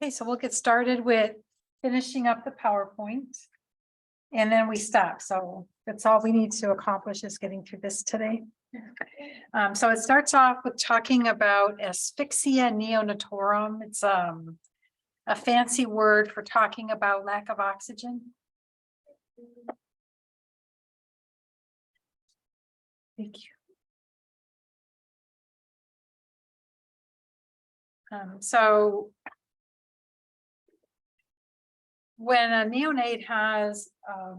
Okay, so we'll get started with finishing up the PowerPoint. And then we stop. So that's all we need to accomplish is getting through this today. So it starts off with talking about asphyxia neonatorum. It's a fancy word for talking about lack of oxygen. Thank you. So when a neonate has a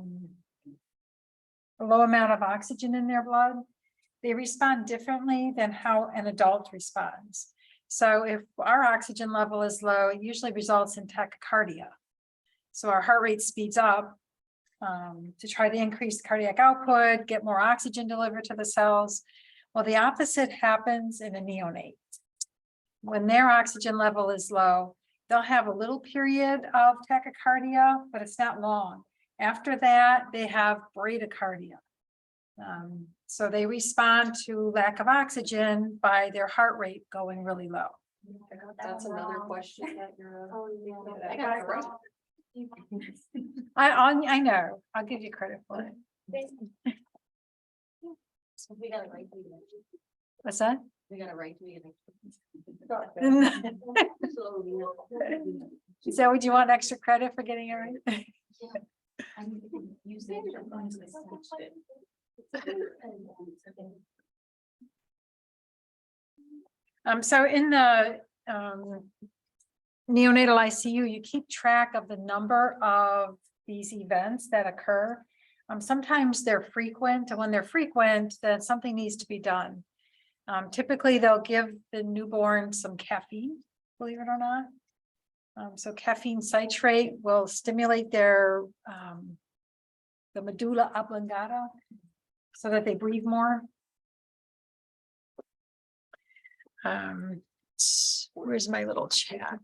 low amount of oxygen in their blood, they respond differently than how an adult responds. So if our oxygen level is low, it usually results in tachycardia. So our heart rate speeds up to try to increase cardiac output, get more oxygen delivered to the cells. Well, the opposite happens in a neonate. When their oxygen level is low, they'll have a little period of tachycardia, but it's not long. After that, they have bradycardia. So they respond to lack of oxygen by their heart rate going really low. That's another question that you're. I got it right. I know. I'll give you credit for it. We got it right. What's that? We got it right. So would you want extra credit for getting it right? So in the neonatal ICU, you keep track of the number of these events that occur. Sometimes they're frequent, and when they're frequent, then something needs to be done. Typically, they'll give the newborn some caffeine, believe it or not. So caffeine citrate will stimulate their the medulla oblongata so that they breathe more. Where's my little chat?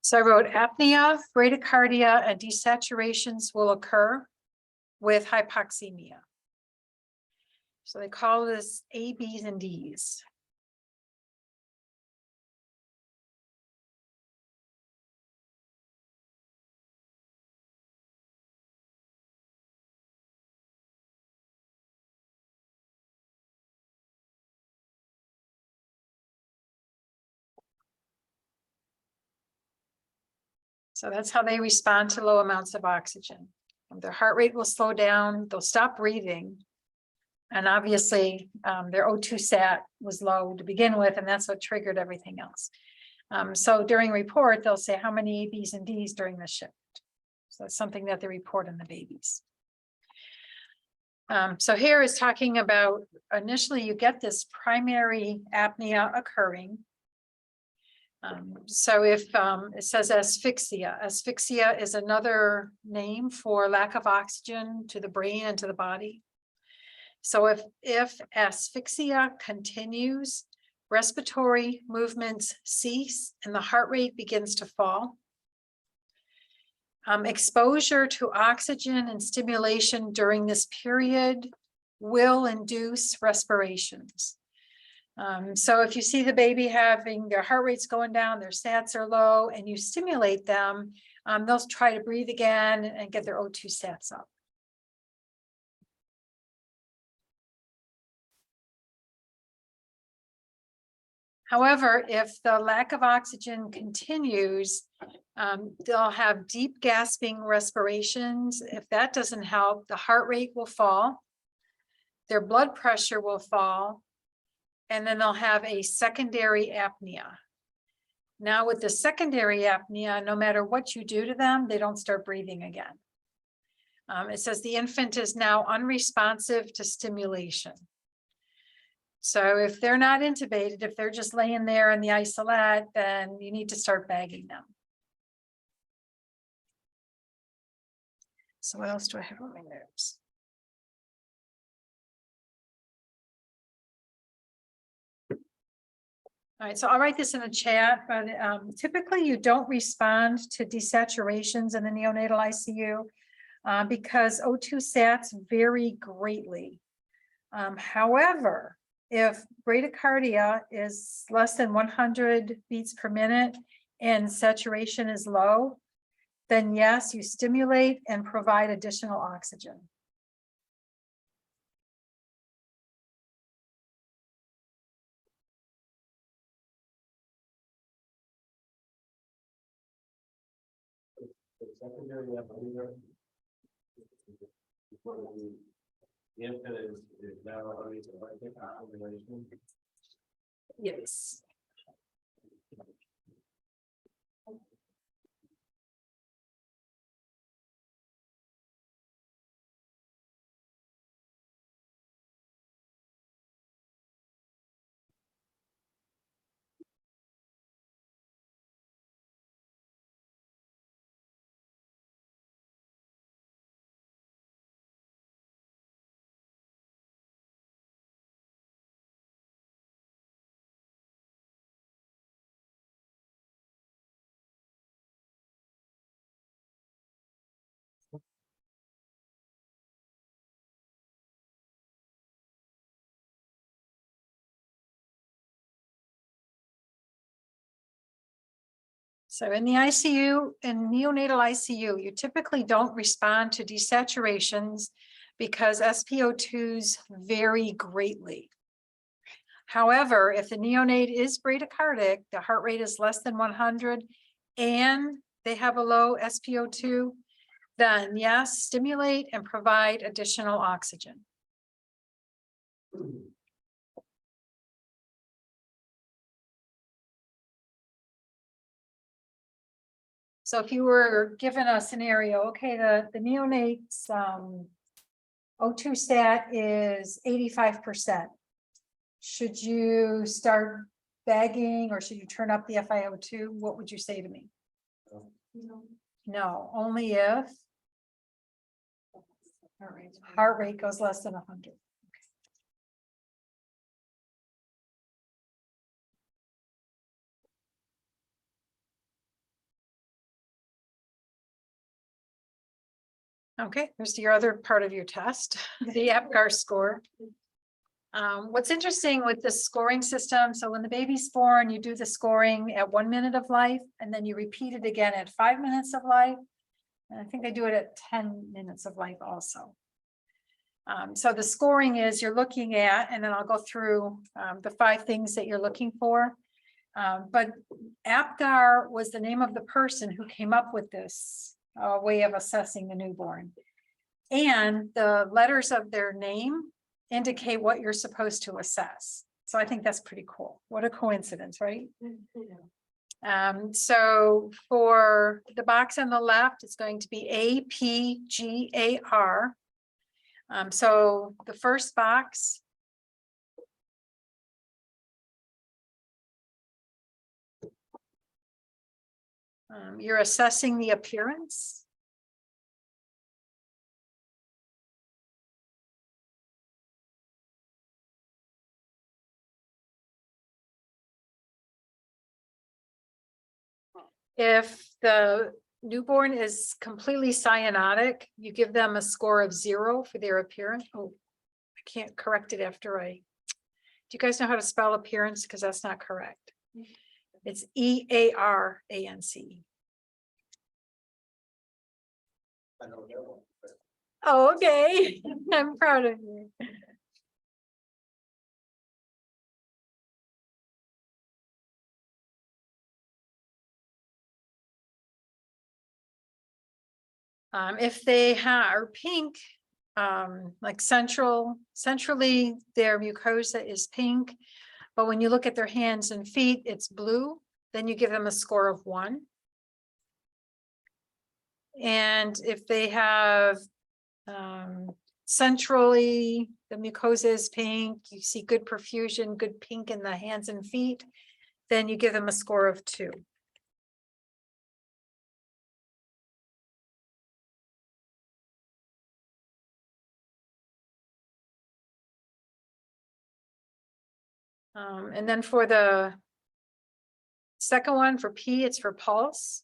So I wrote apnea, bradycardia, and desaturations will occur with hypoxemia. So they call this A, B's, and D's. So that's how they respond to low amounts of oxygen. Their heart rate will slow down, they'll stop breathing. And obviously their O2 sat was low to begin with, and that's what triggered everything else. So during report, they'll say how many A, B's, and D's during the shift. So that's something that they report in the babies. So here is talking about initially you get this primary apnea occurring. So if it says asphyxia is another name for lack of oxygen to the brain and to the body. So if asphyxia continues, respiratory movements cease and the heart rate begins to fall. Exposure to oxygen and stimulation during this period will induce respirations. So if you see the baby having their heart rates going down, their sats are low, and you stimulate them, they'll try to breathe again and get their O2 sats up. However, if the lack of oxygen continues, they'll have deep gasping respirations. If that doesn't help, the heart rate will fall, their blood pressure will fall, and then they'll have a secondary apnea. Now with the secondary apnea, no matter what you do to them, they don't start breathing again. It says the infant is now unresponsive to stimulation. So if they're not intubated, if they're just laying there in the isolette, then you need to start bagging them. So what else do I have on my notes? All right, so I'll write this in the chat, but typically you don't respond to desaturations in the neonatal ICU because O2 sats vary greatly. However, if bradycardia is less than 100 beats per minute and saturation is low, then yes, you stimulate and provide additional oxygen. Secondary the infant is now relation. Yes. So in the ICU, in neonatal ICU, you typically don't respond to desaturations because SpO2s vary greatly. However, if the neonate is bradycardic, the heart rate is less than 100 and they have a low SpO2, then yes, stimulate and provide additional oxygen. So if you were given a scenario, okay, the neonate's O2 stat is 85%. Should you start bagging or should you turn up the FiO2? What would you say to me? No, only if heart rate goes less than 100. Okay, here's your other part of your test, the APGAR score. What's interesting with the scoring system, so when the baby's born, you do the scoring at 1 minute of life, and then you repeat it again at 5 minutes of life. And I think they do it at 10 minutes of life also. So the scoring is you're looking at, and then I'll go through the 5 things that you're looking for. But APGAR was the name of the person who came up with this way of assessing the newborn. And the letters of their name indicate what you're supposed to assess. So I think that's pretty cool. What a coincidence, right? So for the box on the left, it's going to be APGAR. So the first box, you're assessing the appearance. If the newborn is completely cyanotic, you give them a score of 0 for their appearance. Oh, I can't correct it after do you guys know how to spell appearance? Because that's not correct. It's EARANCE. I don't know. Oh, okay. I'm proud of you. If they are pink, like centrally, their mucosa is pink, but when you look at their hands and feet, it's blue, then you give them a score of 1. And if they have centrally, the mucosa is pink, you see good perfusion, good pink in the hands and feet, then you give them a score of 2. And then for the second one, for P, it's for pulse.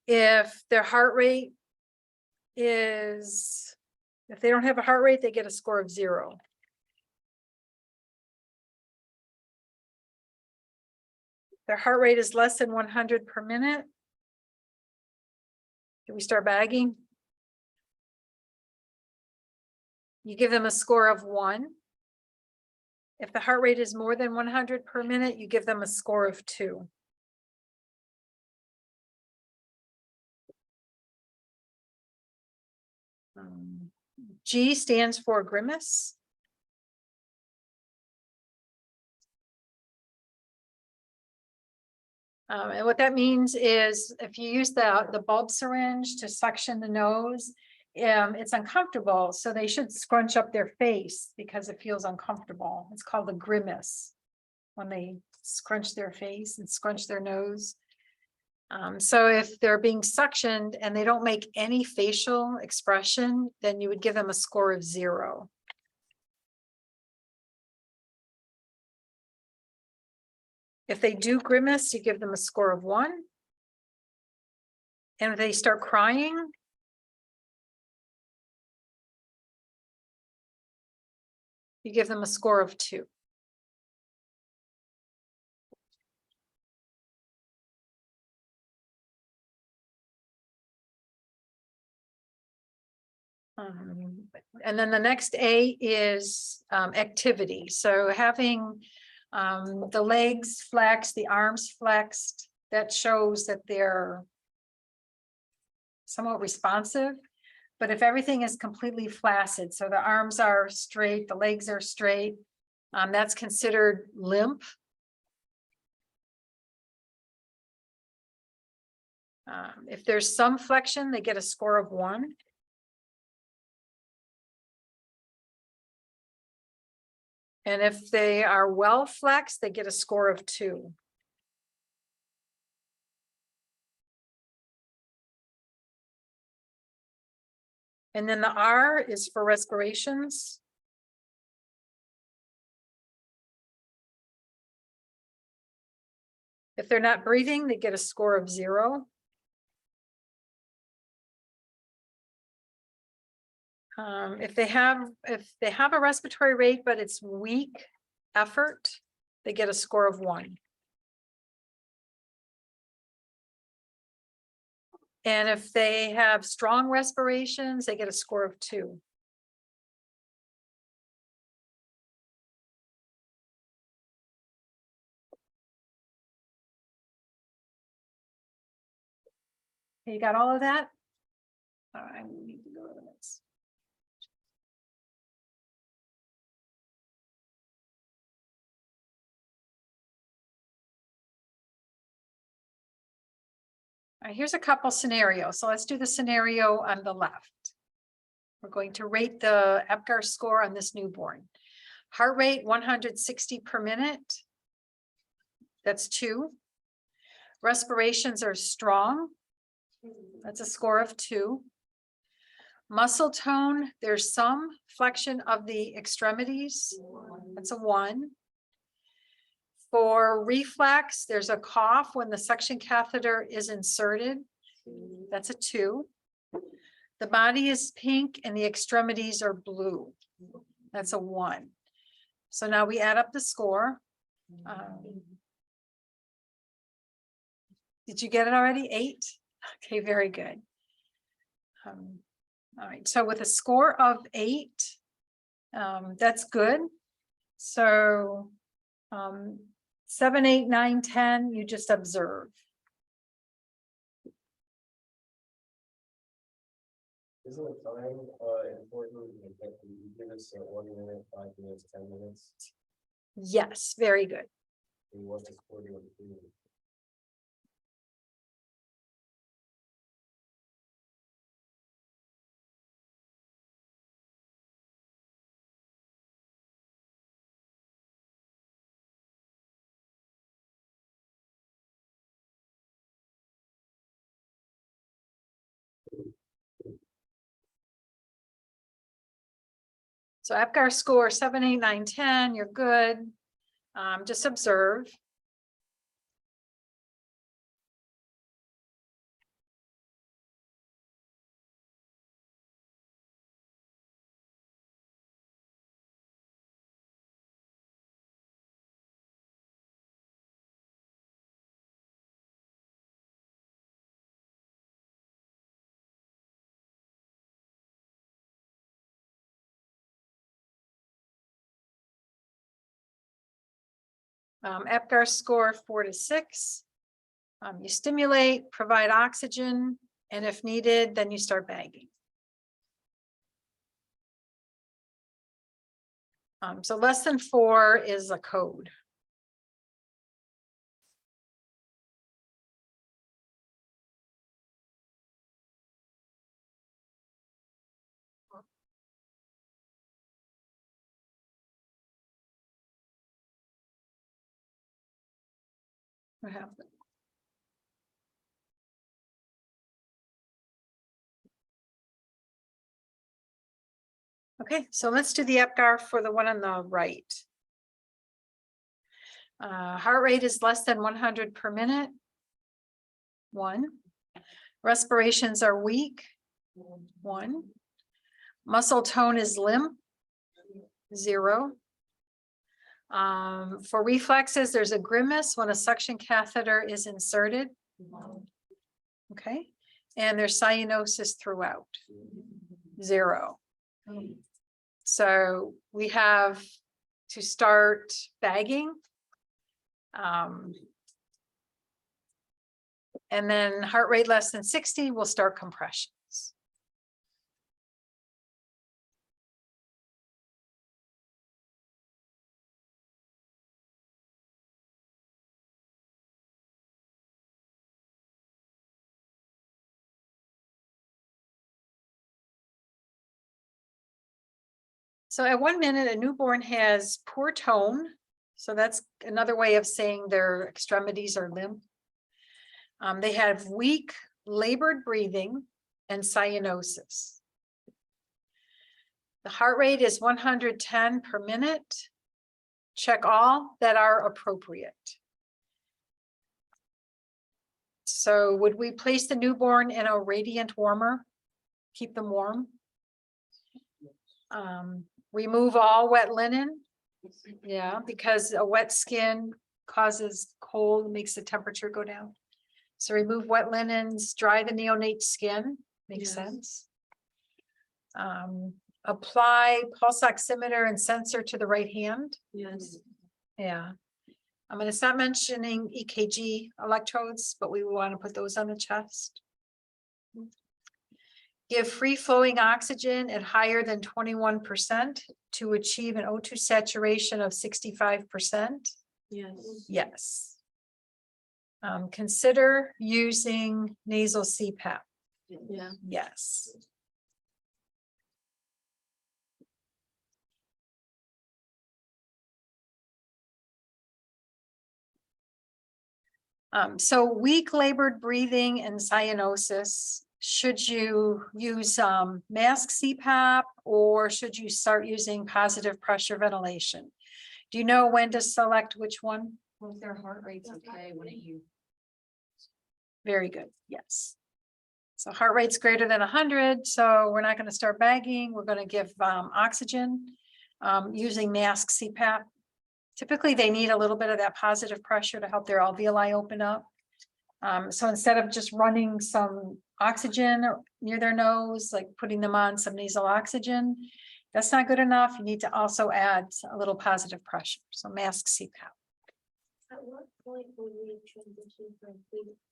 If their heart rate is, if they don't have a heart rate, they get a score of 0. Their heart rate is less than 100 per minute. Can we start bagging? You give them a score of 1. If the heart rate is more than 100 per minute, you give them a score of 2. G stands for grimace. And what that means is if you use the bulb syringe to suction the nose, it's uncomfortable. So they should scrunch up their face because it feels uncomfortable. It's called a grimace when they scrunch their face and scrunch their nose. So if they're being suctioned and they don't make any facial expression, then you would give them a score of 0. If they do grimace, you give them a score of 1. And if they start crying, you give them a score of 2. And then the next A is activity. So having the legs flexed, the arms flexed, that shows that they're somewhat responsive. But if everything is completely flaccid, so the arms are straight, the legs are straight, that's considered limp. If there's some flexion, they get a score of 1. And if they are well flexed, they get a score of 2. And then the R is for respirations. If they're not breathing, they get a score of 0. If they have a respiratory rate, but it's weak effort, they get a score of 1. And if they have strong respirations, they get a score of 2. You got all of that? All right, we need to go to the next. All right, here's a couple scenarios. So let's do the scenario on the left. We're going to rate the Apgar score on this newborn. Heart rate 160 per minute. That's 2. Respirations are strong. That's a score of 2. Muscle tone, there's some flexion of the extremities. That's a 1. For reflex, there's a cough when the suction catheter is inserted. That's a 2. The body is pink and the extremities are blue. That's a 1. So now we add up the score. Did you get it already? 8? Okay, very good. All right, so with a score of 8, that's good. So 7, 8, 9, 10, you just observe. Isn't the time important? Like, you give us 1 minute, 5 minutes, 10 minutes. Yes, very good. And what is 40 or 3 minutes? So Apgar score 7, 8, 9, 10, you're good. Just observe. EPGAR score 4 to 6. You stimulate, provide oxygen, and if needed, then you start bagging. So less than 4 is a code. What happened? Okay, so let's do the EPGAR for the one on the right. Heart rate is less than 100 per minute. 1. Respirations are weak. 1. Muscle tone is limp. 0. For reflexes, there's a grimace when a suction catheter is inserted. Okay, and there's cyanosis throughout. 0. So we have to start bagging. And then heart rate less than 60, we'll start compressions. So at 1 minute, a newborn has poor tone. So that's another way of saying their extremities are limp. They have weak labored breathing and cyanosis. The heart rate is 110 per minute. Check all that are appropriate. So would we place the newborn in a radiant warmer? Keep them warm. Remove all wet linen. Yeah, because a wet skin causes cold, makes the temperature go down. So remove wet linens, dry the neonate skin, makes sense. Apply pulse oximeter and sensor to the right hand. Yes. Yeah. I'm going to stop mentioning EKG electrodes, but we want to put those on the chest. Give free flowing oxygen at higher than 21% to achieve an O2 saturation of 65%. Yes. Yes. Consider using nasal CPAP. Yeah. Yes. So weak labored breathing and cyanosis, should you use mask CPAP or should you start using positive pressure ventilation? Do you know when to select which one? Well, if their heart rate's okay, wouldn't you? Very good, yes. So heart rate's greater than 100, so we're not going to start bagging. We're going to give oxygen using mask CPAP. Typically, they need a little bit of that positive pressure to help their alveoli open up. So instead of just running some oxygen near their nose, like putting them on some nasal oxygen, that's not good enough. You need to also add a little positive pressure. So mask CPAP. At what point will we transition from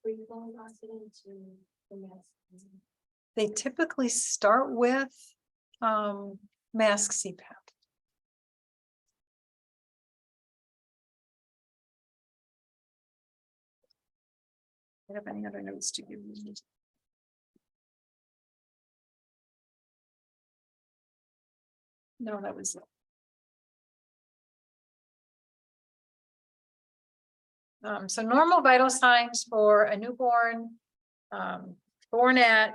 free flowing oxygen to the mask? They typically start with mask CPAP. Do you have any other notes to give me? No, that was it. So normal vital signs for a newborn born at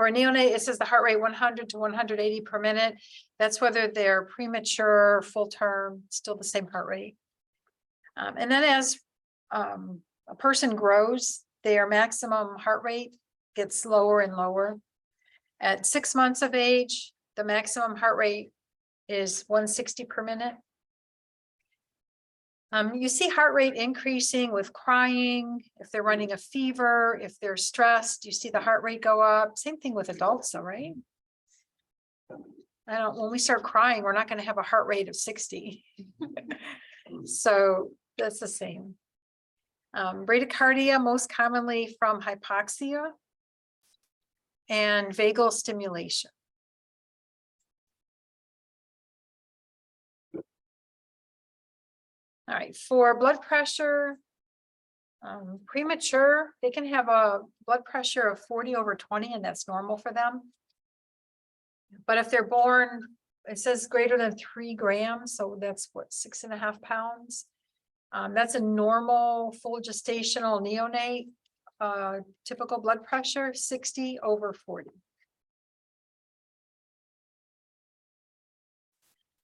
For a neonate, it says the heart rate 100 to 180 per minute. That's whether they're premature, full term, still the same heart rate. And then as a person grows, their maximum heart rate gets lower and lower. At 6 months of age, the maximum heart rate is 160 per minute. You see heart rate increasing with crying, if they're running a fever, if they're stressed, you see the heart rate go up. Same thing with adults though, right? When we start crying, we're not going to have a heart rate of 60. So that's the same. Bradycardia, most commonly from hypoxia and vagal stimulation. All right, for blood pressure, premature, they can have a blood pressure of 40/20, and that's normal for them. But if they're born, it says greater than 3 grams, so that's what, 6.5 pounds. That's a normal full gestational neonate. Typical blood pressure 60/40.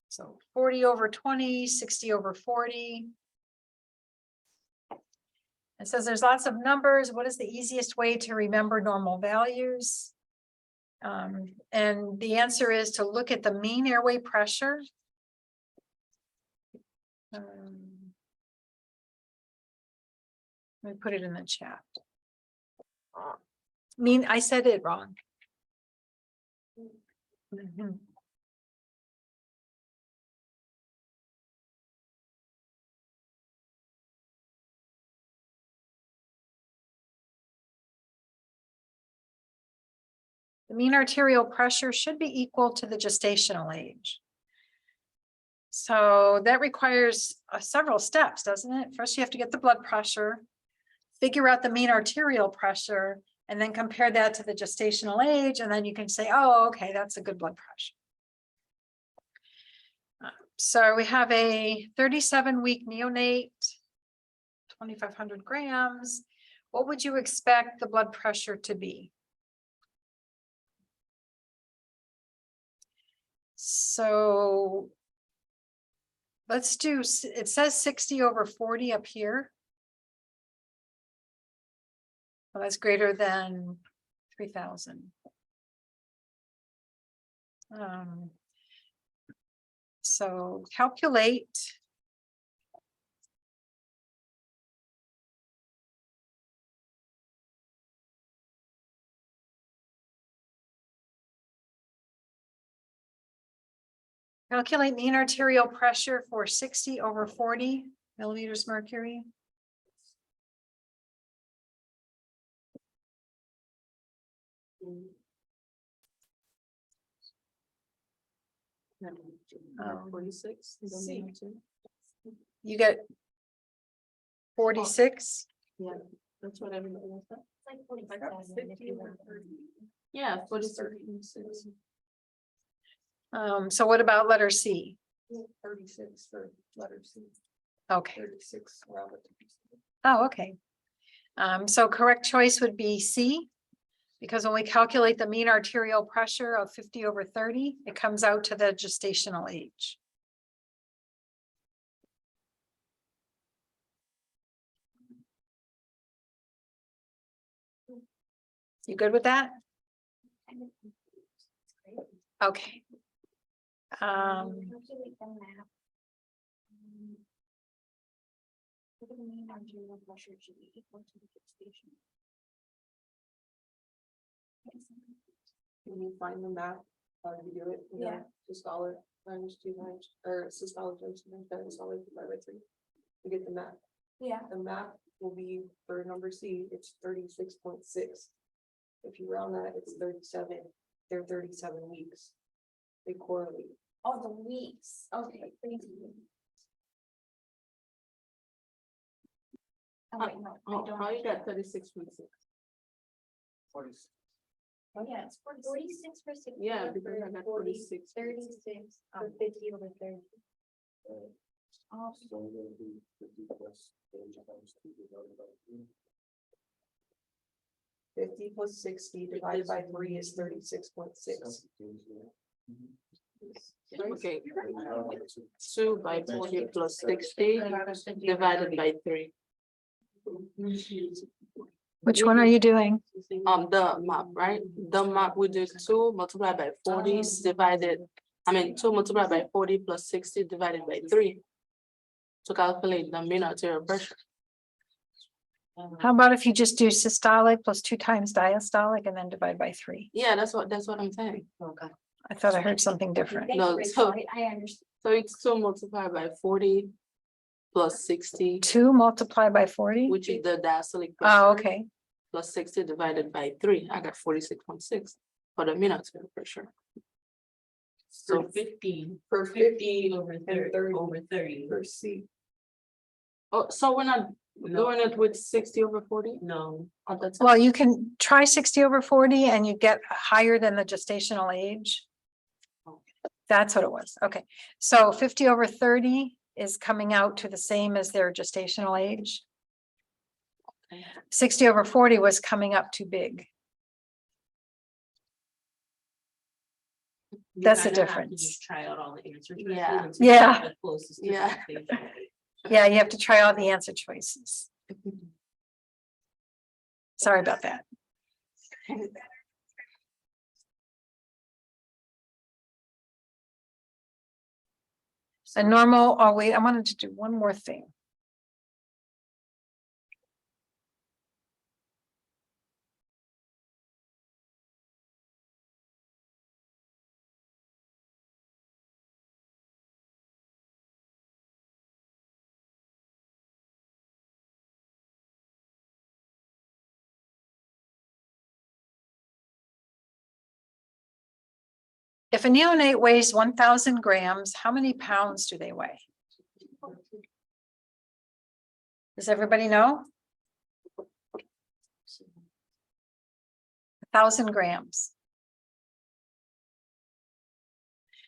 So 40/20, 60/40. It says there's lots of numbers. What is the easiest way to remember normal values? And the answer is to look at the mean airway pressure. Let me put it in the chat. I said it wrong. Mhm. The mean arterial pressure should be equal to the gestational age. So that requires several steps, doesn't it? First, you have to get the blood pressure, figure out the mean arterial pressure, and then compare that to the gestational age. And then you can say, oh, okay, that's a good blood pressure. So we have a 37-week neonate, 2,500 grams. What would you expect the blood pressure to be? So let's do, it says 60/40 up here. Well, that's greater than 3,000. So calculate. Calculate mean arterial pressure for 60/40 millimeters mercury. Um, 46. You get 46. Yeah, that's what everybody wants. It's like 45,000 if you want. Yeah, 46. So what about letter C? 36 for letter C. Okay. 36 around it. Oh, okay. So correct choice would be C, because when we calculate the mean arterial pressure of 50/30, it comes out to the gestational age. You good with that? Okay. Calculate the map. What do you mean arterial pressure should be equal to the gestation? Can you find the map? How do you do it? Yeah. Systolic times 2 times, or systolic times 2 times systolic divided by 3. You get the map. Yeah. The map will be for number C, it's 36.6. If you round that, it's 37. They're 37 weeks. They correlate. Oh, the weeks. Okay. Oh, wait, no, I don't. How you got 36 weeks? 46. Oh, yeah, it's 46 for 60. Yeah, because I got 46. 36 for 50/30. So we're gonna do 50 plus age times 2 divided by 3. 50 50 plus 60 divided by 3 is 36.6. Okay. 2 by 40 plus 60 divided by 3. Which one are you doing? The map, right? The map we do 2 multiplied by 40 divided, 2 multiplied by 40 plus 60 divided by 3. To calculate the mean arterial pressure. How about if you just do systolic plus 2 times diastolic and then divide by 3? Yeah, that's what I'm saying. Okay. I thought I heard something different. No, so I understand. it's 2 multiplied by 40 plus 60, 2 multiplied by 40? which is the diastolic Oh, pressure, okay. plus 60 divided by 3. I got 46.6 for the mean arterial pressure. For So 15, For 50 over and 30, 30 over 30. per C. oh, so we're not doing it with 60 over 40? No, Oh, that's Well, you can try 60 over 40 and you get higher than the gestational age. That's what it was. Okay. So 50 over 30 is coming out to the same as their gestational age. 60 over 40 was coming up too big. you That's the kinda have to difference. just try out all the answers. Yeah. until Yeah. the closest to Yeah. that stage. Yeah, you have to try all the answer choices. Sorry about that. A normal, oh wait, I wanted to do one more thing. If a neonate weighs 1,000 grams, how many pounds do they weigh? Does everybody know? 1,000 grams.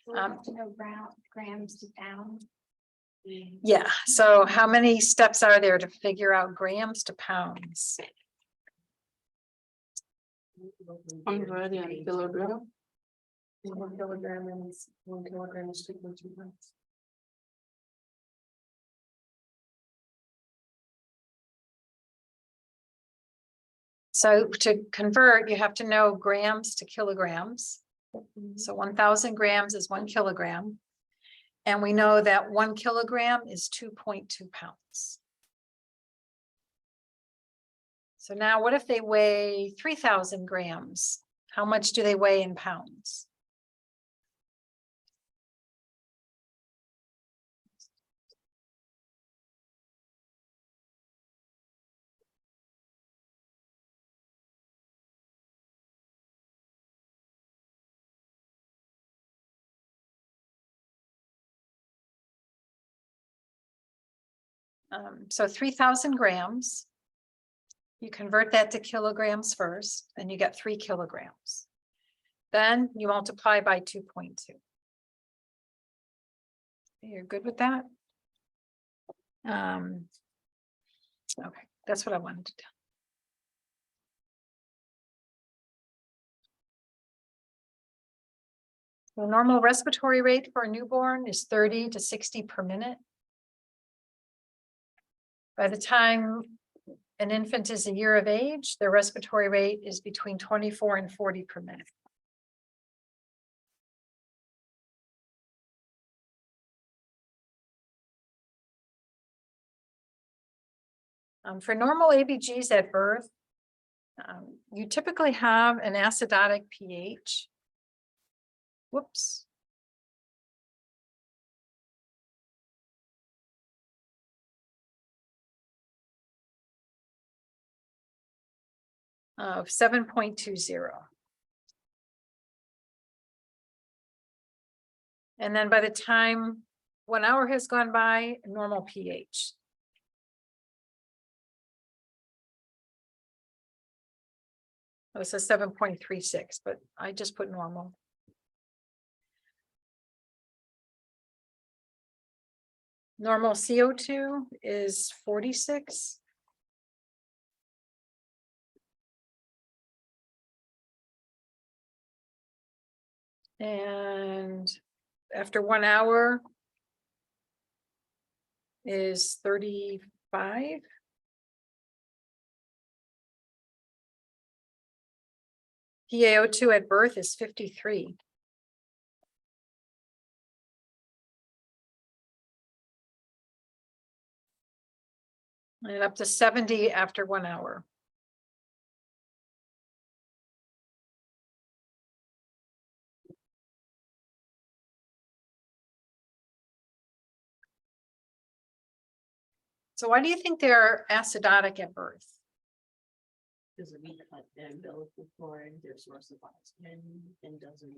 No grams to pound. Yeah, so how many steps are there to figure out grams to pounds? 100 and kilogram. 1 kilogram is 1 kilogram is 2.2 pounds. So to convert, you have to know grams to kilograms. So 1,000 grams is 1 kilogram. And we know that 1 kilogram is 2.2 pounds. So now what if they weigh 3,000 grams? How much do they weigh in pounds? So 3,000 grams. You convert that to kilograms first, and you get 3 kilograms. Then you multiply by 2.2. You're good with that? Okay, that's what I wanted to do. The normal respiratory rate for a newborn is 30 to 60 per minute. By the time an infant is a year of age, their respiratory rate is between 24 and 40 per minute. For normal ABGs at birth, you typically have an acidotic pH. Whoops. Of 7.20. And then by the time 1 hour has gone by, normal pH. Oh, it says 7.36, but I just put normal. Normal CO2 is 46. And after 1 hour is 35. PaO2 at birth is 53. And up to 70 after 1 hour. So why do you think they're acidotic at birth? Doesn't mean that the umbilical cord, their source of oxygen, and doesn't.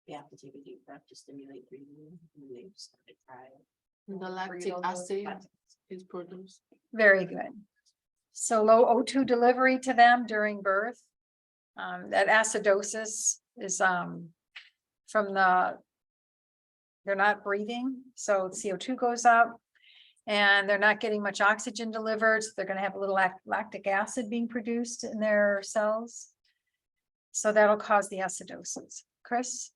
You have to take a deep breath to stimulate breathing. And they start to cry. The lactic acid is produced. Very good. So low O2 delivery to them during birth. That acidosis is from they're not breathing, so CO2 goes up. And they're not getting much oxygen delivered, so they're going to have a little lactic acid being produced in their cells. So that'll cause the acidosis. Chris?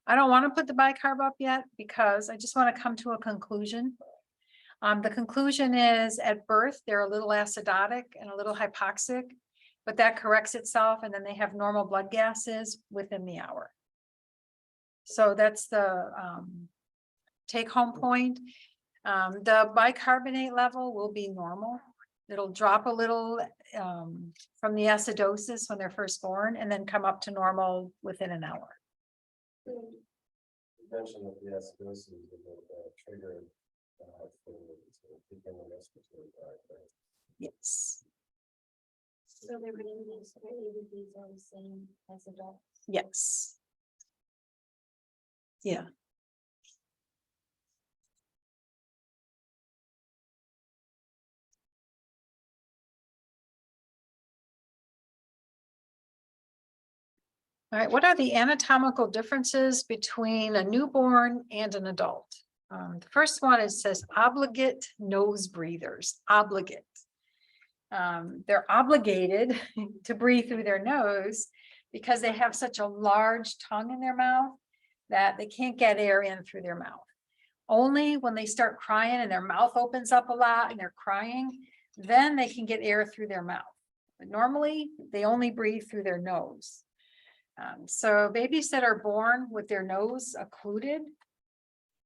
I don't want to put the bicarb up yet because I just want to come to a conclusion. The conclusion is at birth, they're a little acidotic and a little hypoxic, but that corrects itself and then they have normal blood gases within the hour. So that's the take home point. The bicarbonate level will be normal. It'll drop a little from the acidosis when they're first born and then come up to normal within an hour. You mentioned that the acidosis would trigger for the respiratory tract, right? Yes. So their babies, their ABVs are the same as adults. Yes. Yeah. All right, what are the anatomical differences between a newborn and an adult? The first one is says obligate nose breathers, obligate. They're obligated to breathe through their nose because they have such a large tongue in their mouth that they can't get air in through their mouth. Only when they start crying and their mouth opens up a lot and they're crying, then they can get air through their mouth. But normally they only breathe through their nose. So babies that are born with their nose occluded,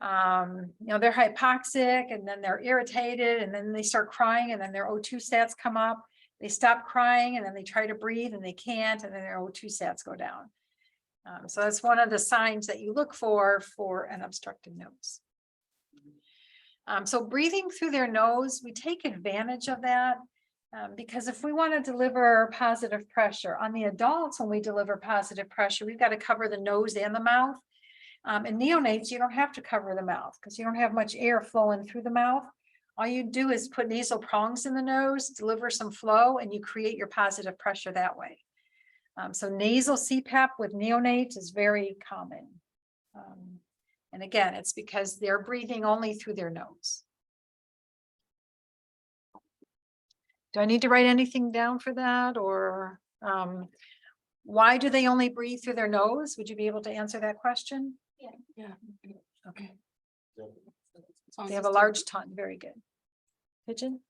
they're hypoxic and then they're irritated and then they start crying and then their O2 sats come up. They stop crying and then they try to breathe and they can't, and then their O2 sats go down. So that's one of the signs that you look for an obstructed nose. So breathing through their nose, we take advantage of that. Because if we want to deliver positive pressure on the adults, when we deliver positive pressure, we've got to cover the nose and the mouth. In neonates, you don't have to cover the mouth because you don't have much air flowing through the mouth. All you do is put nasal prongs in the nose, deliver some flow, and you create your positive pressure that way. So nasal CPAP with neonates is very common. And again, it's because they're breathing only through their nose. Do I need to write anything down for that, or why do they only breathe through their nose? Would you be able to answer that question? Yeah. Okay. Sounds They have a just- large tongue. Very good. Pigeon?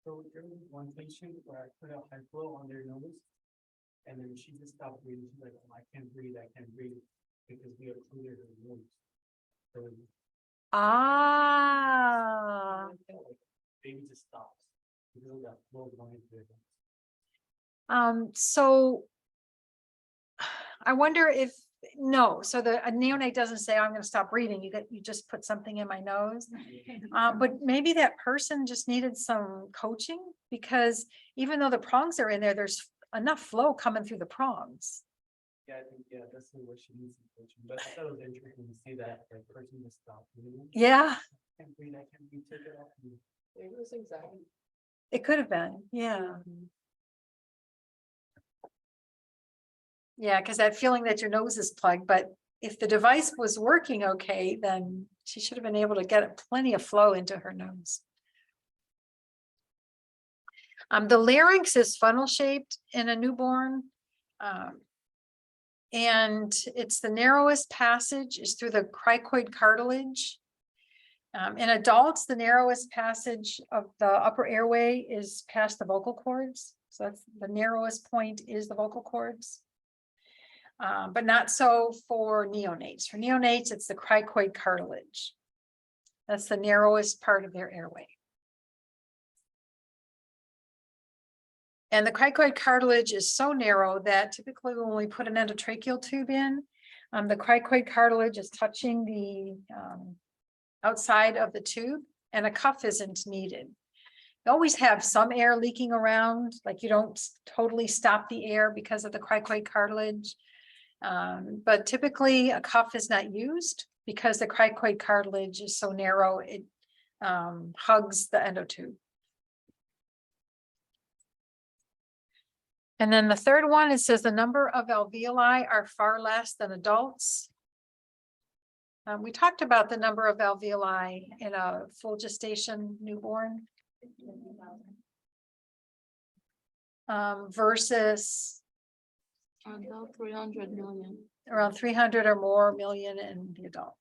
So there was one patient where I put a high flow on their nose. And then she just stopped breathing. She's like, oh, I can't breathe, because we occluded her nose. So Ah, baby just stops. Because of that flow going into it. so I wonder if, no, so a neonate doesn't say, I'm going to stop breathing. You just put something in my nose. But maybe that person just needed some coaching, because even though the prongs are in there, there's enough flow coming through the prongs. Yeah, I think, that's what she needs some coaching. But I thought it was interesting to see that person just stopped breathing. Yeah, I can't breathe, take it off. It was anxiety. it could have been. Yeah. Yeah, because that feeling that your nose is plugged, but if the device was working okay, then she should have been able to get plenty of flow into her nose. The larynx is funnel shaped in a newborn. And it's the narrowest passage is through the cricoid cartilage. In adults, the narrowest passage of the upper airway is past the vocal cords. So that's the narrowest point is the vocal cords. But not so for neonates. For neonates, it's the cricoid cartilage. That's the narrowest part of their airway. And the cricoid cartilage is so narrow that typically when we put an endotracheal tube in, the cricoid cartilage is touching the outside of the tube and a cuff isn't needed. You always have some air leaking around, like you don't totally stop the air because of the cricoid cartilage. But typically a cuff is not used because the cricoid cartilage is so narrow, it hugs the endotube. And then the third one, it says the number of alveoli are far less than adults. We talked about the number of alveoli in a full gestation newborn. Versus About 300 million. around 300 or more million in the adult.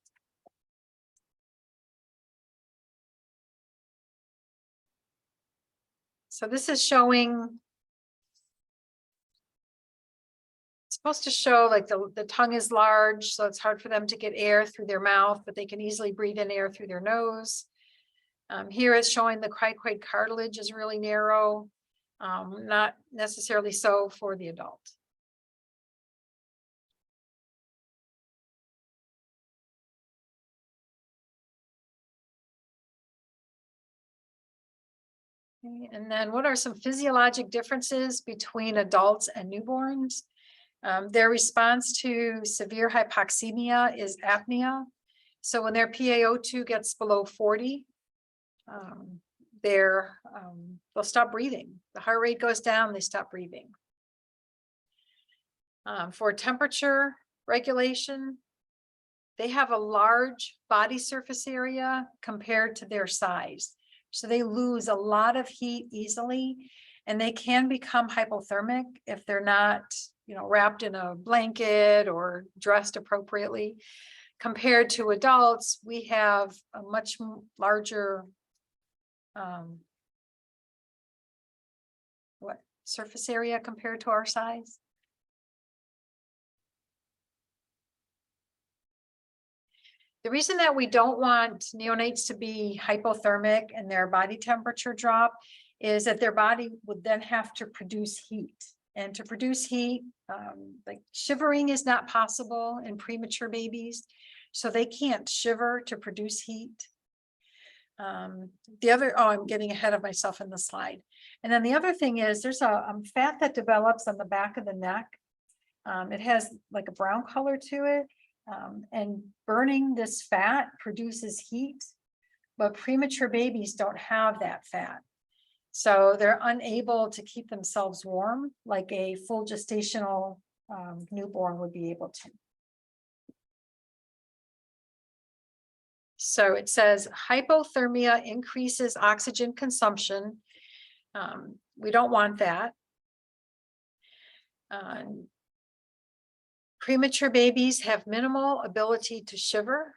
So this is showing. It's supposed to show like the tongue is large, so it's hard for them to get air through their mouth, but they can easily breathe in air through their nose. Here it's showing the cricoid cartilage is really narrow, not necessarily so for the adult. Okay, and then what are some physiologic differences between adults and newborns? Their response to severe hypoxemia is apnea. So when their PaO2 gets below 40, they'll stop breathing. The heart rate goes down, they stop breathing. For temperature regulation, they have a large body surface area compared to their size. So they lose a lot of heat easily, and they can become hypothermic if they're not, wrapped in a blanket or dressed appropriately. Compared to adults, we have a much larger surface area compared to our size. The reason that we don't want neonates to be hypothermic and their body temperature drop is that their body would then have to produce heat. And to produce heat, like shivering is not possible in premature babies. So they can't shiver to produce heat. I'm getting ahead of myself in the slide. And then the other thing is there's a fat that develops on the back of the neck. It has like a brown color to it. And burning this fat produces heat, but premature babies don't have that fat. So they're unable to keep themselves warm like a full gestational newborn would be able to. So it says hypothermia increases oxygen consumption. We don't want that. Premature babies have minimal ability to shiver.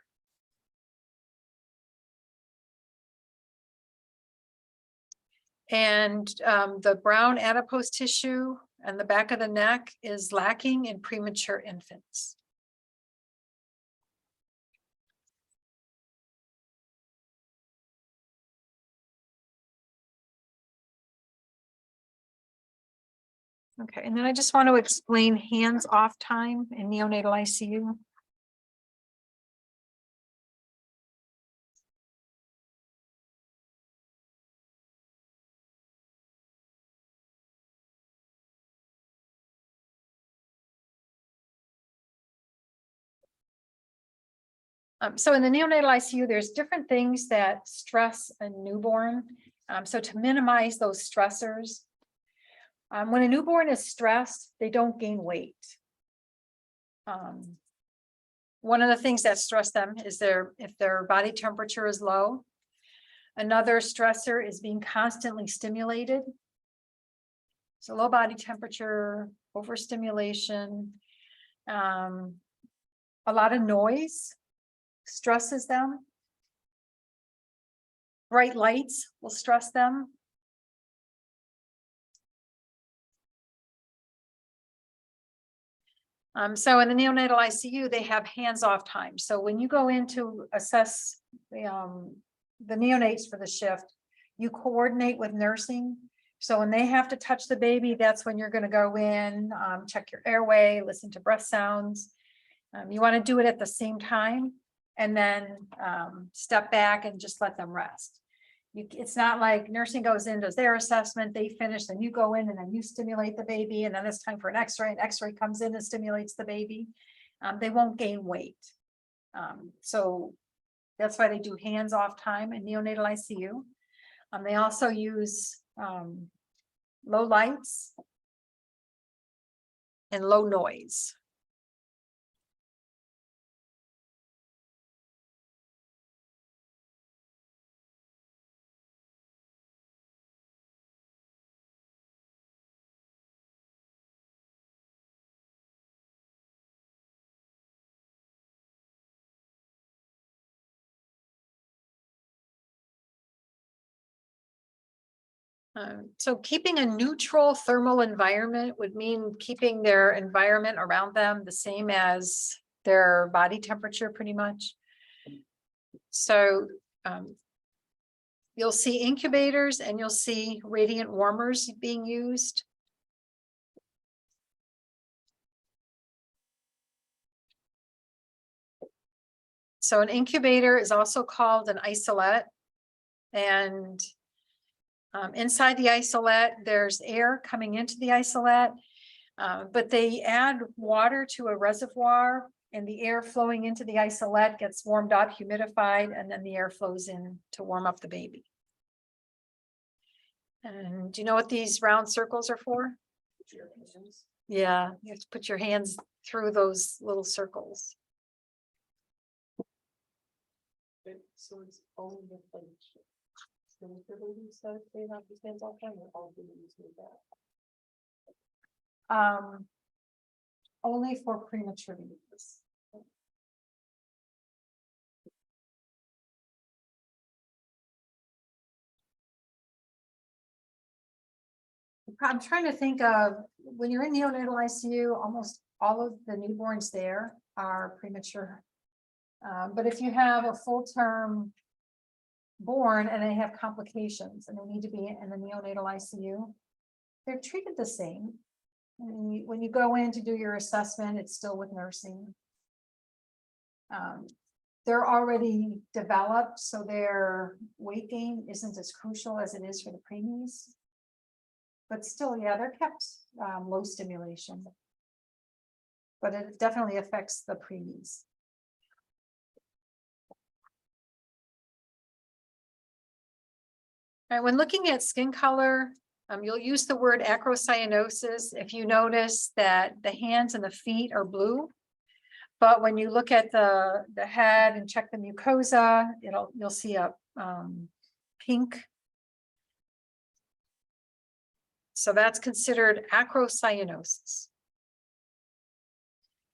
And the brown adipose tissue and the back of the neck is lacking in premature infants. Okay, and then I just want to explain hands-off time in neonatal ICU. So in the neonatal ICU, there's different things that stress a newborn. So to minimize those stressors, when a newborn is stressed, they don't gain weight. One of the things that stress them is if their body temperature is low. Another stressor is being constantly stimulated. So low body temperature, overstimulation. A lot of noise stresses them. Bright lights will stress them. So in the neonatal ICU, they have hands-off time. So when you go in to assess the neonates for the shift, you coordinate with nursing. So when they have to touch the baby, that's when you're going to go in, check your airway, listen to breath sounds. You want to do it at the same time and then step back and just let them rest. It's not like nursing goes in, does their assessment, they finish, then you go in and then you stimulate the baby, and then it's time for an x-ray, and x-ray comes in and stimulates the baby. They won't gain weight. So that's why they do hands-off time in neonatal ICU. They also use low lights and low noise. So keeping a neutral thermal environment would mean keeping their environment around them the same as their body temperature, pretty much. So you'll see incubators and you'll see radiant warmers being used. So an incubator is also called an isolette, and inside the isolette, there's air coming into the isolette, but they add water to a reservoir, and the air flowing into the isolette gets warmed up, humidified, and then the air flows in to warm up the baby. And do you know what these round circles are for? Yeah, you have to put your hands through those little circles. So it's only the like. For babies that they have these hands off time, or all babies need that? Only for premature babies. I'm trying to think of, when you're in neonatal ICU, almost all of the newborns there are premature. But if you have a full-term born and they have complications and they need to be in the neonatal ICU, they're treated the same. And when you go in to do your assessment, it's still with nursing. They're already developed, so their weight gain isn't as crucial as it is for the preemies. But still, yeah, they're kept low stimulation. But it definitely affects the preemies. All right, when looking at skin color, you'll use the word acrocyanosis if you notice that the hands and the feet are blue. But when you look at the head and check the mucosa, you'll see a pink. So that's considered acrocyanosis.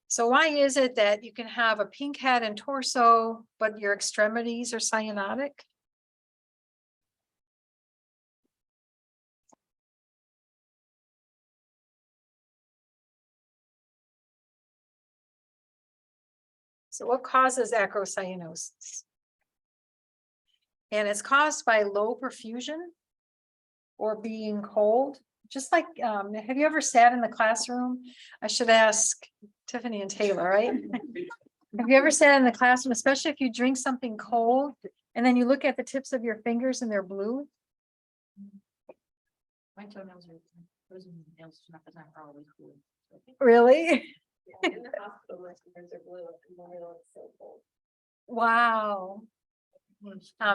So why is it that you can have a pink head and torso, but your extremities are cyanotic? So what causes acrocyanosis? And it's caused by low perfusion or being cold. Just like, have you ever sat in the classroom? I should ask Tiffany and Taylor, right? Have you ever sat in the classroom, especially if you drink something cold and then you look at the tips of your fingers and they're blue? My toenails are, those nails not the time are always cool. Really? In the hospital, my fingers are blue, and my nails are so cold. Wow.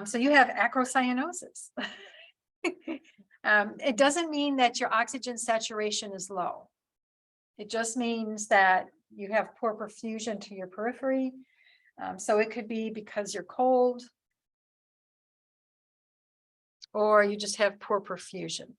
So you have acrocyanosis. It doesn't mean that your oxygen saturation is low. It just means that you have poor perfusion to your periphery. So it could be because you're cold, or you just have poor perfusion.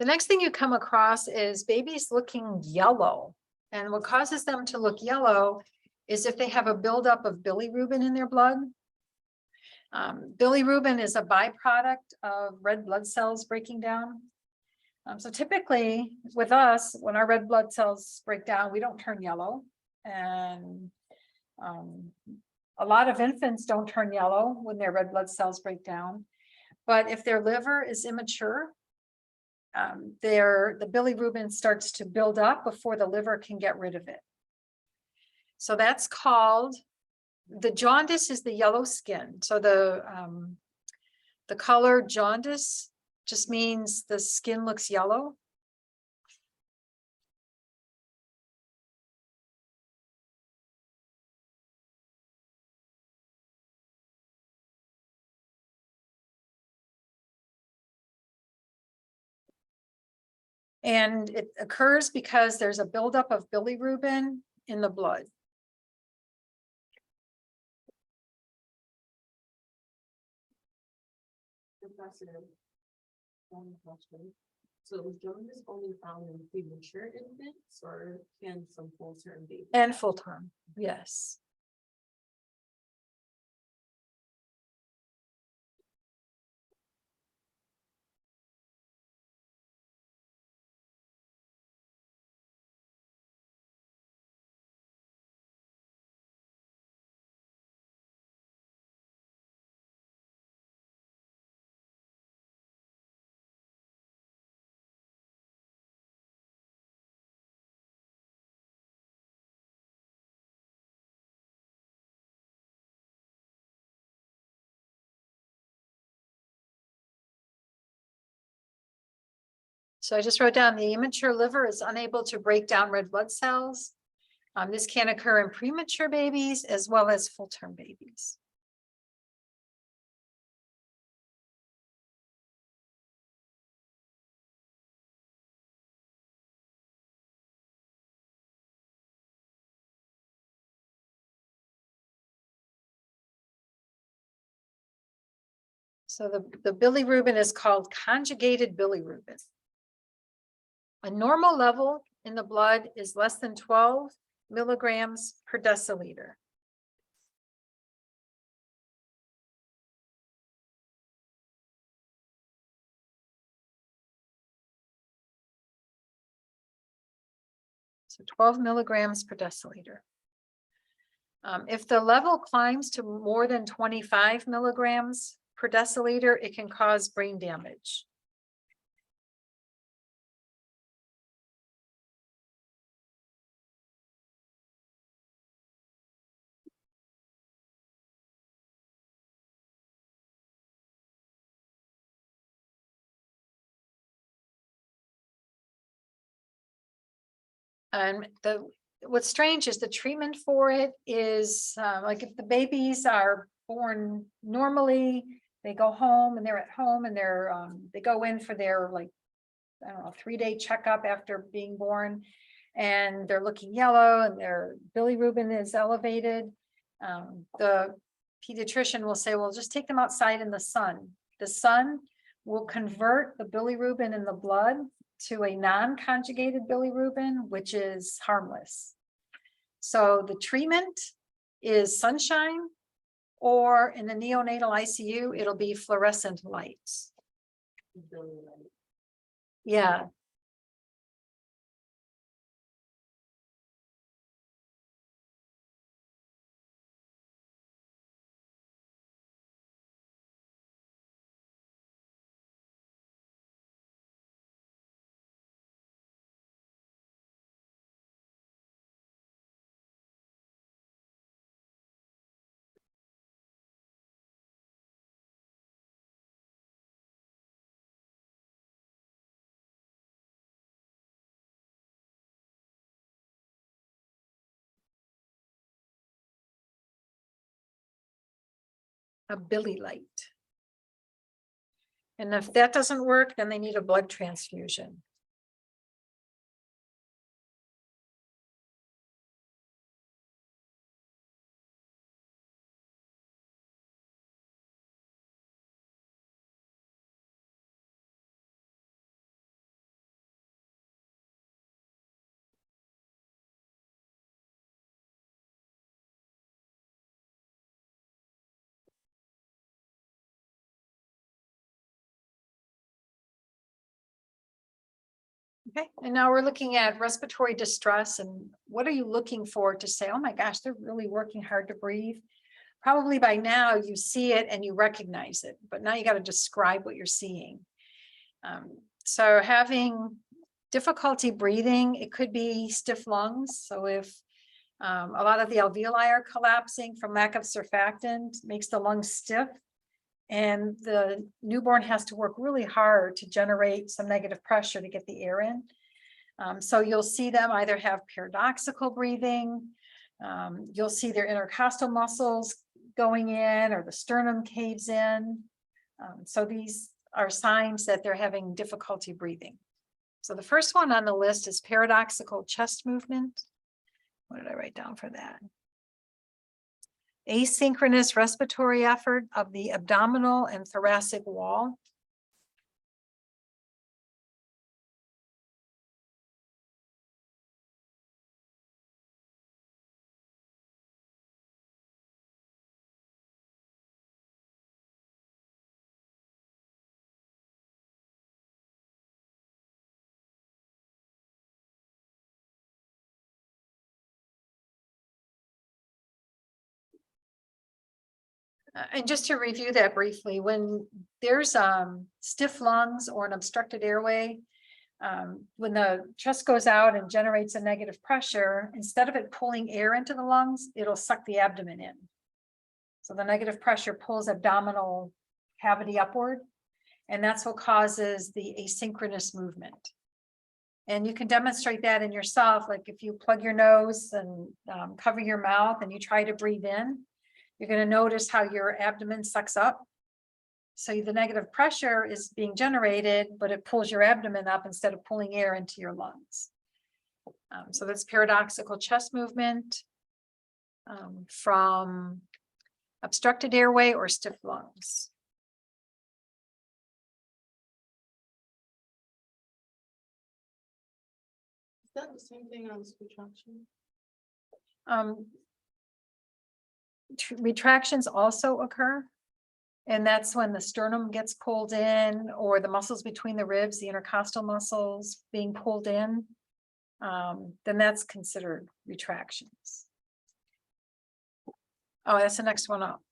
The next thing you come across is babies looking yellow. And what causes them to look yellow is if they have a buildup of bilirubin in their blood. Bilirubin is a byproduct of red blood cells breaking down. So typically with us, when our red blood cells break down, we don't turn yellow. And a lot of infants don't turn yellow when their red blood cells break down. But if their liver is immature, the bilirubin starts to build up before the liver can get rid of it. So that's called, the jaundice is the yellow skin. So the color jaundice just means the skin looks yellow. And it occurs because there's a buildup of bilirubin in the blood. Professor, one question. So is jaundice only found in premature infants or can some full-term babies? And full term, yes. So I just wrote down the immature liver is unable to break down red blood cells. This can occur in premature babies as well as full-term babies. So the bilirubin is called conjugated bilirubin. A normal level in the blood is less than 12 milligrams per deciliter. So 12 milligrams per deciliter. If the level climbs to more than 25 milligrams per deciliter, it can cause brain damage. And what's strange is the treatment for it is like if the babies are born normally, they go home and they're at home and they go in for their, like, I don't know, 3-day checkup after being born, and they're looking yellow and their bilirubin is elevated. The pediatrician will say, well, just take them outside in the sun. The sun will convert the bilirubin in the blood to a non-conjugated bilirubin, which is harmless. So the treatment is sunshine, or in the neonatal ICU, it'll be fluorescent lights. Yeah. A Billy light. And if that doesn't work, then they need a blood transfusion. Okay, and now we're looking at respiratory distress, and what are you looking for to say, oh my gosh, they're really working hard to breathe? Probably by now you see it and you recognize it, but now you got to describe what you're seeing. So having difficulty breathing, it could be stiff lungs. So if a lot of the alveoli are collapsing from lack of surfactant, makes the lungs stiff, and the newborn has to work really hard to generate some negative pressure to get the air in. So you'll see them either have paradoxical breathing, you'll see their intercostal muscles going in, or the sternum caves in. So these are signs that they're having difficulty breathing. So the first one on the list is paradoxical chest movement. What did I write down for that? Asynchronous respiratory effort of the abdominal and thoracic wall. And just to review that briefly, when there's stiff lungs or an obstructed airway, when the chest goes out and generates a negative pressure, instead of it pulling air into the lungs, it'll suck the abdomen in. So the negative pressure pulls abdominal cavity upward, and that's what causes the asynchronous movement. And you can demonstrate that in yourself, like if you plug your nose and cover your mouth and you try to breathe in, you're going to notice how your abdomen sucks up. So the negative pressure is being generated, but it pulls your abdomen up instead of pulling air into your lungs. So that's paradoxical chest movement from obstructed airway or stiff lungs. Is that the same thing as retraction? Retractions also occur, and that's when the sternum gets pulled in, or the muscles between the ribs, the intercostal muscles being pulled in. Then that's considered retractions. Oh, that's the next one up.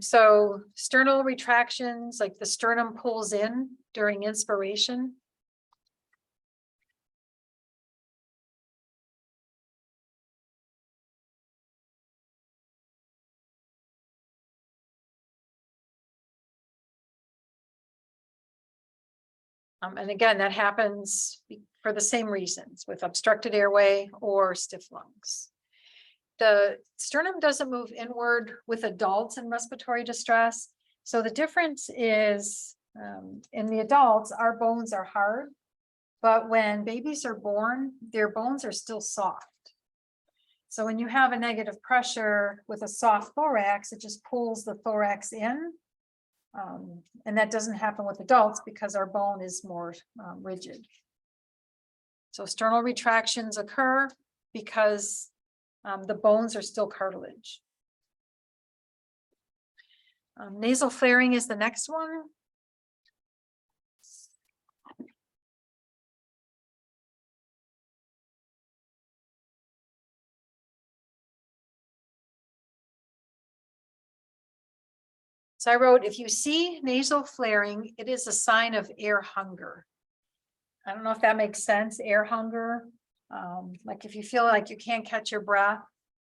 So sternal retractions, like the sternum pulls in during inspiration. And again, that happens for the same reasons with obstructed airway or stiff lungs. The sternum doesn't move inward with adults in respiratory distress. So the difference is in the adults, our bones are hard, but when babies are born, their bones are still soft. So when you have a negative pressure with a soft thorax, it just pulls the thorax in. And that doesn't happen with adults because our bone is more rigid. So sternal retractions occur because the bones are still cartilage. Nasal flaring is the next one. So I wrote, if you see nasal flaring, it is a sign of air hunger. I don't know if that makes sense, air hunger. Like if you feel like you can't catch your breath,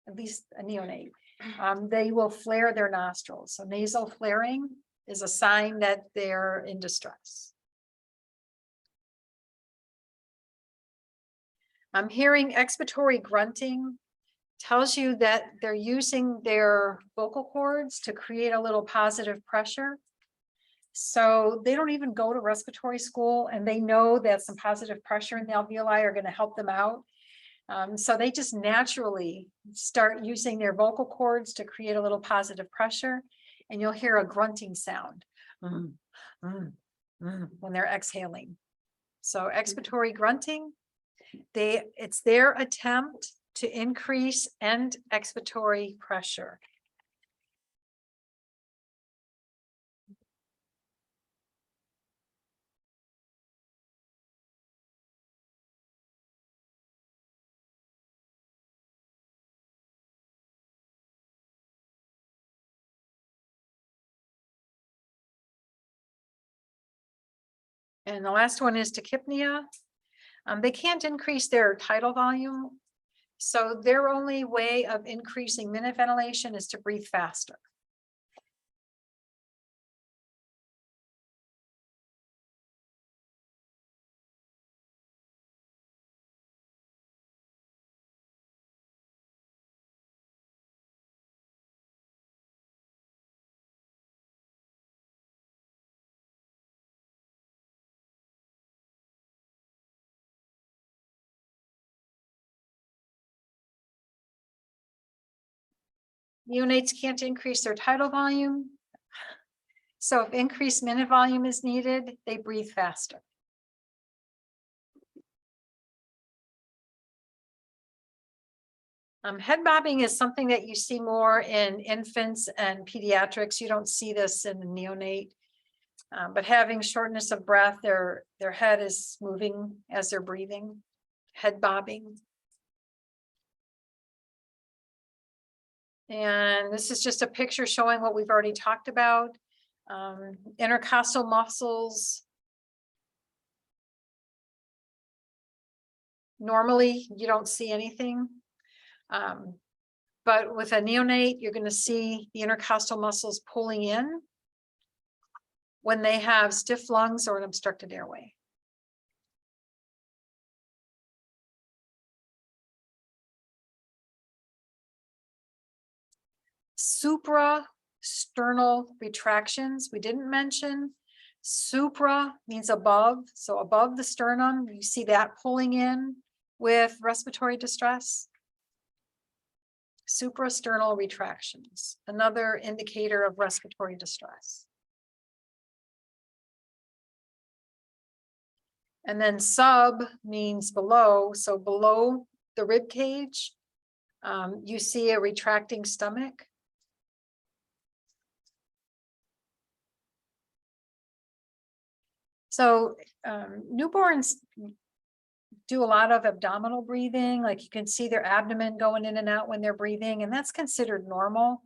at least a neonate, they will flare their nostrils. So nasal flaring is a sign that they're in distress. I'm hearing expiratory grunting. Tells you that they're using their vocal cords to create a little positive pressure. So they don't even go to respiratory school, and they know that some positive pressure in the alveoli are going to help them out. So they just naturally start using their vocal cords to create a little positive pressure, and you'll hear a grunting sound when they're exhaling. So expiratory grunting, it's their attempt to increase end expiratory pressure. And the last one is tachypnea. They can't increase their tidal volume. So their only way of increasing minute ventilation is to breathe faster. Neonates can't increase their tidal volume. So if increased minute volume is needed, they breathe faster. Head bobbing is something that you see more in infants and pediatrics. You don't see this in the neonate. But having shortness of breath, their head is moving as they're breathing, head bobbing. And this is just a picture showing what we've already talked about. Intercostal muscles. Normally, you don't see anything. But with a neonate, you're going to see the intercostal muscles pulling in when they have stiff lungs or an obstructed airway. Suprasternal retractions, we didn't mention. Supra means above, so above the sternum, you see that pulling in with respiratory distress. Suprasternal retractions, another indicator of respiratory distress. And then sub means below, so below the rib cage, you see a retracting stomach. So newborns do a lot of abdominal breathing, like you can see their abdomen going in and out when they're breathing, and that's considered normal.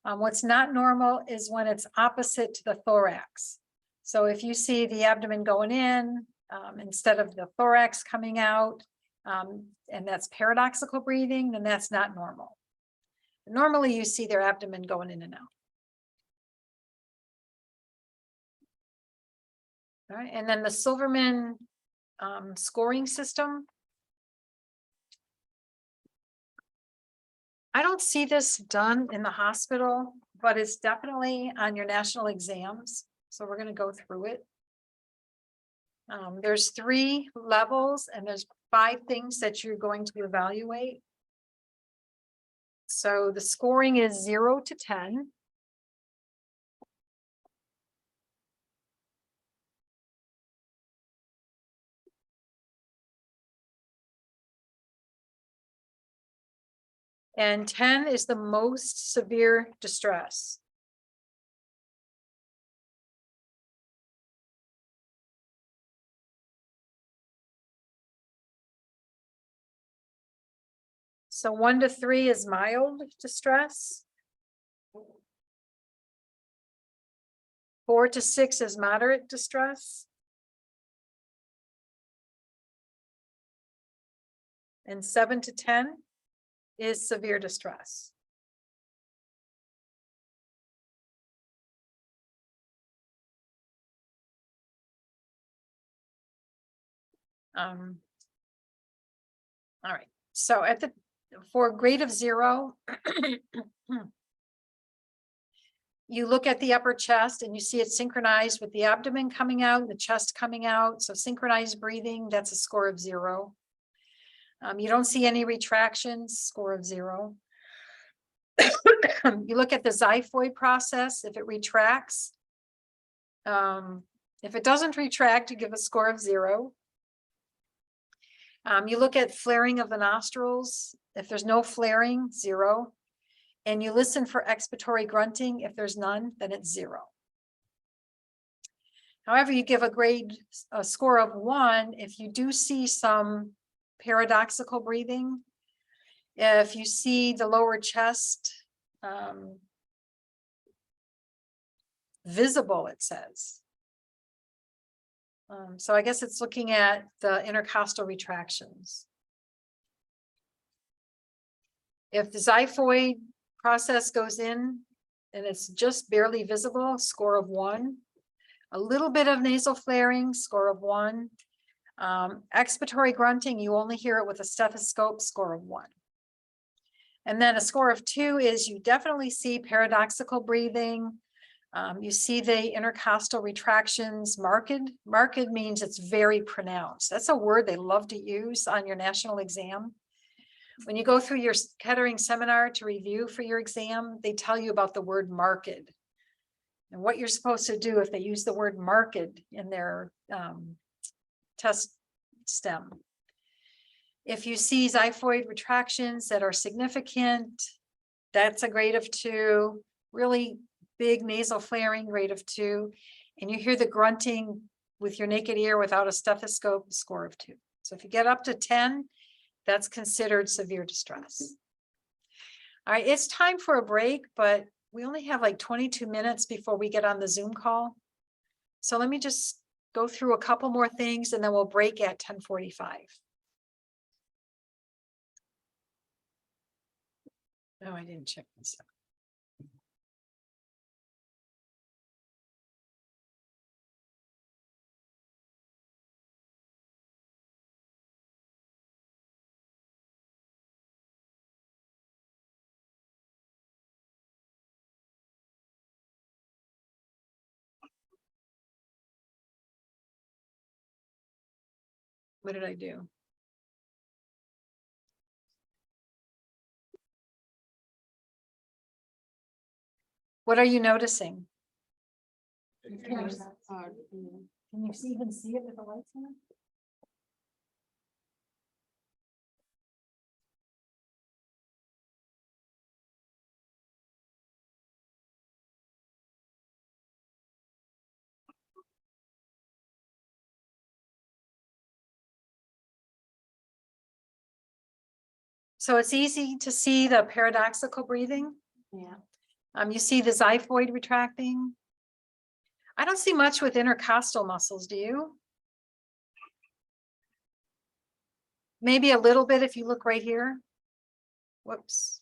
What's not normal is when it's opposite to the thorax. So if you see the abdomen going in instead of the thorax coming out, and that's paradoxical breathing, then that's not normal. Normally you see their abdomen going in and out. All right, and then the Silverman scoring system. I don't see this done in the hospital, but it's definitely on your national exams. So we're going to go through it. There's 3 levels and there's 5 things that you're going to evaluate. So the scoring is 0 to 10. And 10 is the most severe distress. So 1 to 3 is mild distress. 4 to 6 is moderate distress. And 7 to 10 is severe distress. All right, so for grade of 0, you look at the upper chest and you see it synchronized with the abdomen coming out, the chest coming out. So synchronized breathing, that's a score of 0. You don't see any retractions, score of 0. You look at the xiphoid process, if it retracts. If it doesn't retract, you give a score of 0. You look at flaring of the nostrils. If there's no flaring, 0. And you listen for expiratory grunting. If there's none, then it's 0. However, you give a score of 1 if you do see some paradoxical breathing. If you see the lower chest visible, it says. So I guess it's looking at the intercostal retractions. If the xiphoid process goes in and it's just barely visible, score of 1. A little bit of nasal flaring, score of 1. Expiratory grunting, you only hear it with a stethoscope, score of 1. And then a score of 2 is you definitely see paradoxical breathing. You see the intercostal retractions marked. Marked means it's very pronounced. That's a word they love to use on your national exam. When you go through your Kettering seminar to review for your exam, they tell you about the word marked and what you're supposed to do if they use the word marked in their test stem. If you see xiphoid retractions that are significant, that's a grade of 2. Really big nasal flaring, grade of 2. And you hear the grunting with your naked ear without a stethoscope, score of 2. So if you get up to 10, that's considered severe distress. All right, it's time for a break, but we only have like 22 minutes before we get on the Zoom call. So let me just go through a couple more things and then we'll break at 10:45. No, I didn't check this out. What did I do? What are you noticing? Can you even see it with the lights on? So it's easy to see the paradoxical breathing. Yeah. You see the xiphoid retracting. I don't see much with intercostal muscles, do you? Maybe a little bit if you look right here. Whoops.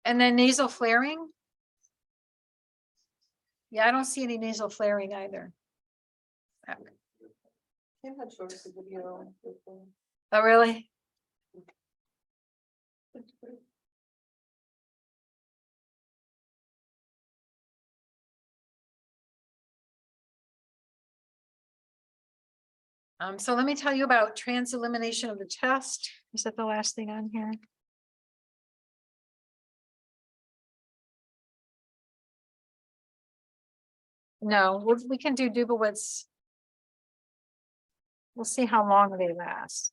And then nasal flaring. Yeah, I don't see any nasal flaring either. Kim had showed us a video. Oh, really? So let me tell you about transillumination of the chest. Is that the last thing on here? No, we can do Dubowitz. We'll see how long they last.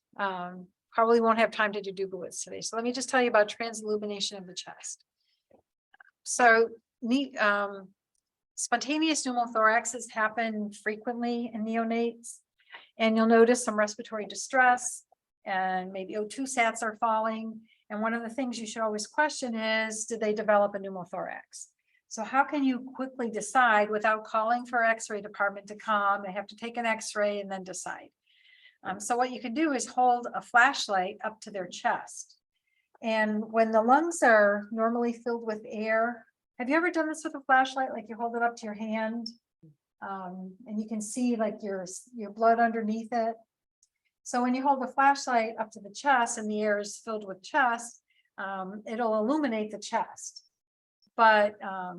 Probably won't have time to do Dubowitz today. So let me just tell you about transillumination of the chest. So spontaneous pneumothoraxes happen frequently in neonates. And you'll notice some respiratory distress and maybe O2 sats are falling. And one of the things you should always question is, did they develop a pneumothorax? So how can you quickly decide without calling for X-ray department to come? They have to take an X-ray and then decide. So what you can do is hold a flashlight up to their chest. And when the lungs are normally filled with air, have you ever done this with a flashlight? Like you hold it up to your hand and you can see like your blood underneath it. So when you hold the flashlight up to the chest and the air is filled with chest, it'll illuminate the chest. But I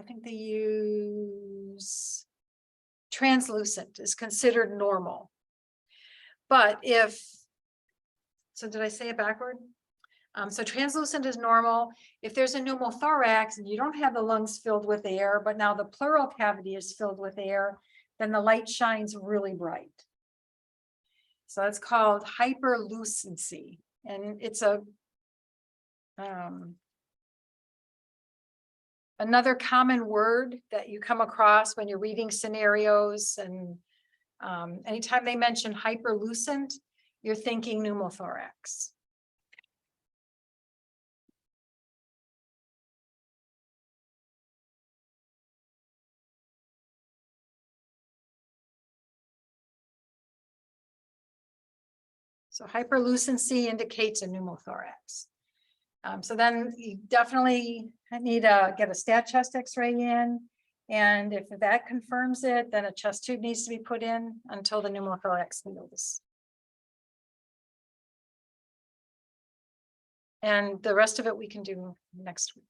think they use translucent is considered normal. But so did I say it backward? So translucent is normal. If there's a pneumothorax and you don't have the lungs filled with air, but now the pleural cavity is filled with air, then the light shines really bright. So that's called hyperlucency. And it's another common word that you come across when you're reading scenarios. And anytime they mention hyperlucent, you're thinking pneumothorax. So hyperlucency indicates a pneumothorax. So then you definitely need to get a stat chest X-ray in. And if that confirms it, then a chest tube needs to be put in until the pneumothorax heals. And the rest of it we can do next week.